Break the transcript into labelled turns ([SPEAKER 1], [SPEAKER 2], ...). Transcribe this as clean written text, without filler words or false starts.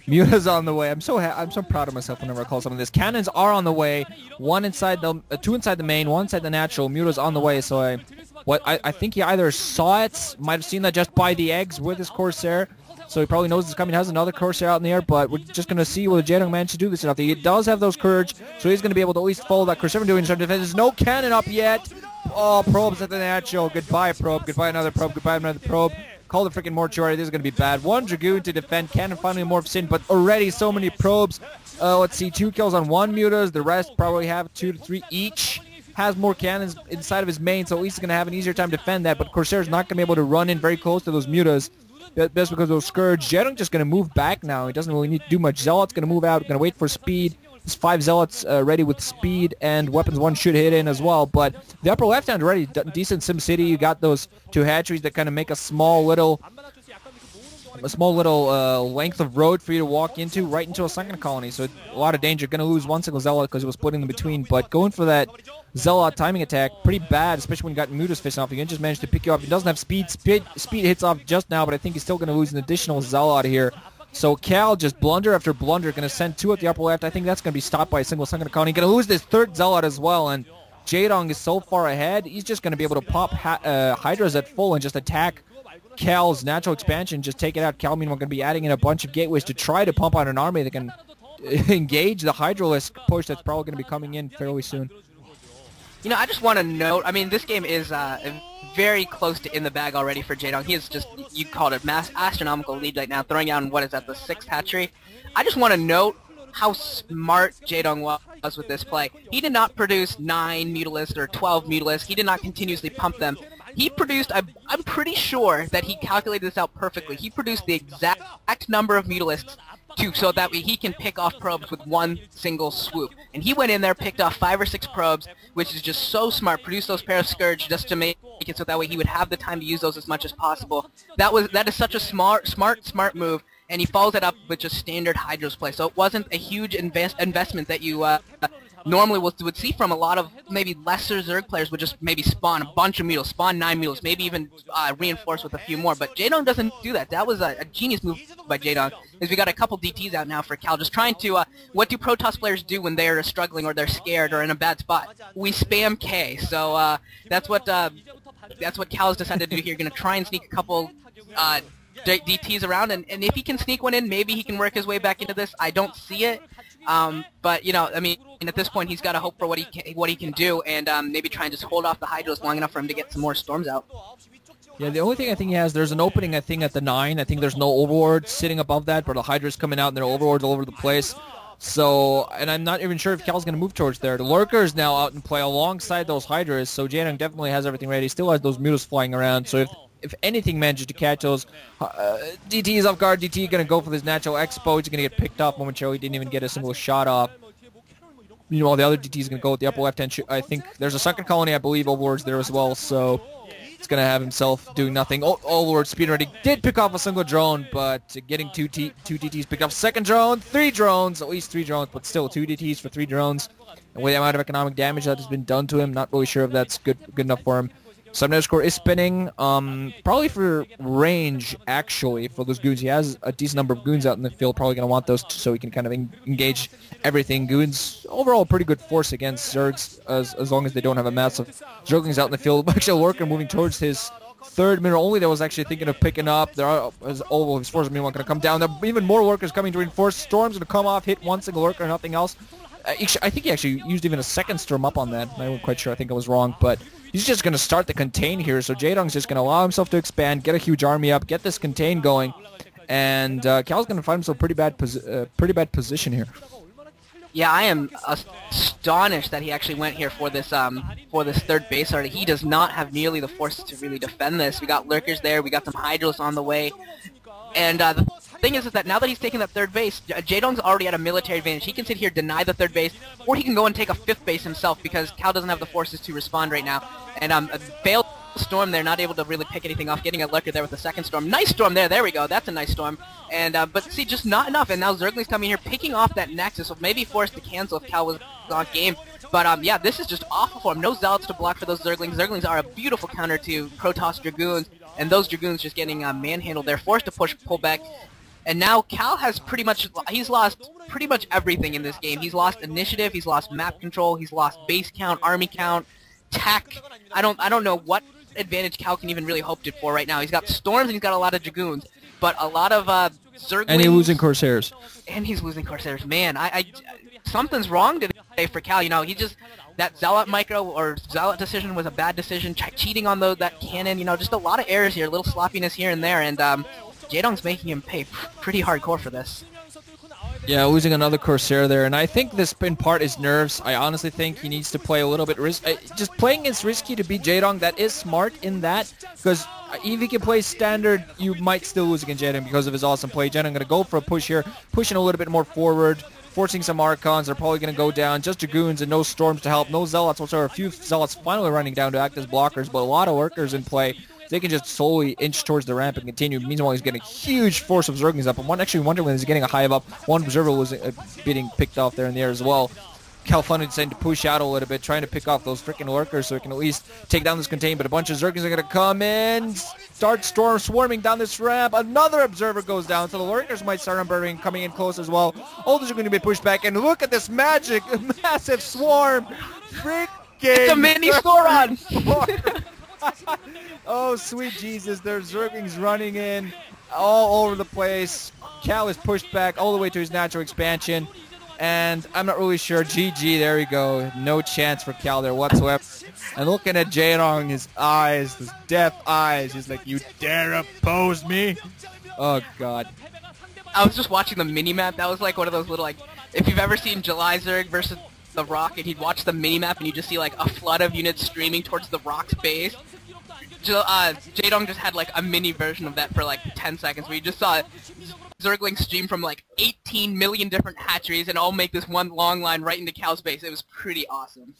[SPEAKER 1] Muta's on the way. I'm so proud of myself whenever I call something this. Cannons are on the way. One inside the, two inside the main, one inside the natural. Muta's on the way. So I think he either saw it, might have seen that just by the eggs with his Corsair. So he probably knows it's coming. He has another Corsair out in the air, but we're just going to see whether Jaedong managed to do this enough. He does have those Courage, so he's going to be able to at least follow that Corsair and doing some defense. There's no cannon up yet. Oh, probes at the natural. Goodbye, probe. Goodbye, another probe. Goodbye, another probe. Call the freaking mortuary. This is going to be bad. One Dragoon to defend. Cannon finally morphs in, but already so many probes. Let's see, 2 kills on 1 Mutas. The rest probably have 2 to 3 each. Has more cannons inside of his main, so at least he's going to have an easier time to defend that, but Corsair's not going to be able to run in very close to those Mutas. That's because of those Scourge. Jaedong just going to move back now. He doesn't really need to do much. Zealot's going to move out. Going to wait for speed. There's 5 Zealots ready with speed, and weapons 1 should hit in as well. But the upper left hand already decent SimCity. You got those 2 hatcheries that kind of make a small little length of road for you to walk into, right into a sunken colony. So a lot of danger. Going to lose 1 single Zealot because it was splitting in between. But going for that Zealot timing attack, pretty bad, especially when you got Mutas facing off. You can just manage to pick you up. He doesn't have speed. Speed hits off just now, but I think he's still going to lose an additional Zealot here. So Cal just blunder after blunder, going to send 2 at the upper left. I think that's going to be stopped by a single sunken colony. Going to lose this 3rd Zealot as well, and Jaedong is so far ahead, he's just going to be able to pop Hydras at full and just attack Cal's natural expansion, just take it out. Cal, meanwhile, going to be adding in a bunch of gateways to try to pump out an army that can engage the Hydralisk push that's probably going to be coming in fairly soon.
[SPEAKER 2] You know, I just want to note, I mean, this game is very close to in the bag already for Jaedong. He is just, you called it, astronomical lead right now, throwing out, what is that, the 6th hatchery? I just want to note how smart Jaedong was with this play. He did not produce 9 Mutalisks or 12 Mutalisks. He did not continuously pump them. He produced, I'm pretty sure that he calculated this out perfectly. He produced the exact number of Mutalisks so that way he can pick off probes with 1 single swoop. And he went in there, picked off 5 or 6 probes, which is just so smart. Produced those pair of Scourge just to make it so that way he would have the time to use those as much as possible. That is such a smart move, and he follows it up with just standard Hydros play. So it wasn't a huge investment that you normally would see from a lot of maybe lesser Zerg players. Would just maybe spawn a bunch of Mutas, spawn 9 Mutas, maybe even reinforce with a few more. But Jaedong doesn't do that. That was a genius move by Jaedong. Is we got a couple DTs out now for Cal, just trying to, what do Protoss players do when they're struggling or they're scared or in a bad spot? We spam K. So that's what Cal's decided to do here. Going to try and sneak a couple DTs around, and if he can sneak one in, maybe he can work his way back into this. I don't see it. But, you know, I mean, at this point, he's got to hope for what he can do, and maybe try and just hold off the Hydros long enough for him to get some more storms out.
[SPEAKER 1] Yeah, the only thing I think he has, there's an opening, I think, at the 9. I think there's no Overlord sitting above that, but the Hydra's coming out, and there are Overlords all over the place. So, and I'm not even sure if Cal's going to move towards there. The Lurker is now out in play alongside those Hydras, so Jaedong definitely has everything ready. He still has those Mutas flying around, so if anything manages to catch those DTs off guard, DT going to go for this natural expo. He's going to get picked off momentarily. Didn't even get a single shot off. Meanwhile, the other DT is going to go with the upper left-hand. I think there's a second colony, I believe, Overlord's there as well, so it's going to have himself doing nothing. Overlord speed ready. Did pick off a single drone, but getting two DTs picked up. Second drone, 3 drones, at least 3 drones, but still 2 DTs for 3 drones. And with the amount of economic damage that has been done to him, not really sure if that's good enough for him. Subnet score is spinning, probably for range, actually, for those goons. He has a decent number of goons out in the field, probably going to want those so he can kind of engage everything. Goons, overall, pretty good force against Zergs, as long as they don't have a massive Zerglings out in the field. Actually, Lurker moving towards his 3rd mineral only that was actually thinking of picking up. There are all of his forces, meanwhile, going to come down. There are even more Lurkers coming to reinforce. Storm's going to come off, hit 1 single Lurker, nothing else. I think he actually used even a 2nd Storm up on that. I'm not quite sure. I think I was wrong, but he's just going to start the contain here. So Jaedong's just going to allow himself to expand, get a huge army up, get this contain going, and Cal's going to find himself pretty bad position here.
[SPEAKER 2] Yeah, I am astonished that he actually went here for this 3rd base already. He does not have nearly the forces to really defend this. We got Lurkers there, we got some Hydros on the way, and the thing is that now that he's taking that 3rd base, Jaedong's already at a military advantage. He can sit here, deny the 3rd base, or he can go and take a 5th base himself because Cal doesn't have the forces to respond right now. And a failed storm there, not able to really pick anything off, getting a Lurker there with the 2nd storm. Nice storm there we go, that's a nice storm. And but see, just not enough, and now Zergling's coming here, picking off that Nexus, so maybe forced to cancel if Cal was on game. But yeah, this is just awful for him. No Zealots to block for those Zerglings. Zerglings are a beautiful counter to Protoss Dragoons, and those Dragoons just getting manhandled. They're forced to pull back. And now Cal has he's lost pretty much everything in this game. He's lost initiative, he's lost map control, he's lost base count, army count, tech. I don't know what advantage Cal can even really hope for right now. He's got Storms and he's got a lot of Dragoons, but a lot of Zerglings.
[SPEAKER 1] And he's losing Corsairs.
[SPEAKER 2] And he's losing Corsairs. Man, something's wrong today for Cal. You know, that Zealot micro or Zealot decision was a bad decision. Cheating on that cannon, you know, just a lot of errors here, a little sloppiness here and there, and Jaedong's making him pay pretty hardcore for this.
[SPEAKER 1] Yeah, losing another Corsair there, and I think this in part is nerves. I honestly think he needs to play a little bit just playing is risky to beat Jaedong. That is smart in that, because if he can play standard, you might still lose against Jaedong because of his awesome play. Jaedong going to go for a push here, pushing a little bit more forward, forcing some Archons. They're probably going to go down. Just Dragoons and no Storms to help. No Zealots whatsoever. A few Zealots finally running down to act as blockers, but a lot of Workers in play. They can just slowly inch towards the ramp and continue. Meanwhile, he's getting a huge force of Zerglings up. I'm actually wondering when he's getting a hive up. One Observer was getting picked off there in the air as well. Cal finally decided to push out a little bit, trying to pick off those freaking Lurkers so he can at least take down this contain. But a bunch of Zerglings are going to come in, start swarming down this ramp. Another Observer goes down, so the Lurkers might start unburdening, coming in close as well. All these are going to be pushed back, and look at this magic, massive swarm. Freaking
[SPEAKER 2] It's a mini Sauron!
[SPEAKER 1] Oh, sweet Jesus, there's Zerglings running in all over the place. Cal is pushed back all the way to his natural expansion, and I'm not really sure. GG, there we go. No chance for Cal there whatsoever. And looking at Jaedong, his eyes, his death eyes, he's like, you dare oppose me? Oh, God.
[SPEAKER 2] I was just watching the mini-map. That was like one of those little, like, if you've ever seen July Zerg versus the Rock, and he'd watch the mini-map and you just see, like, a flood of units streaming towards the Rock's base. Jaedong just had like a mini version of that for like 10 seconds where you just saw Zergling stream from like 18 million different hatcheries and all make this one long line right into Cal's base. It was pretty awesome.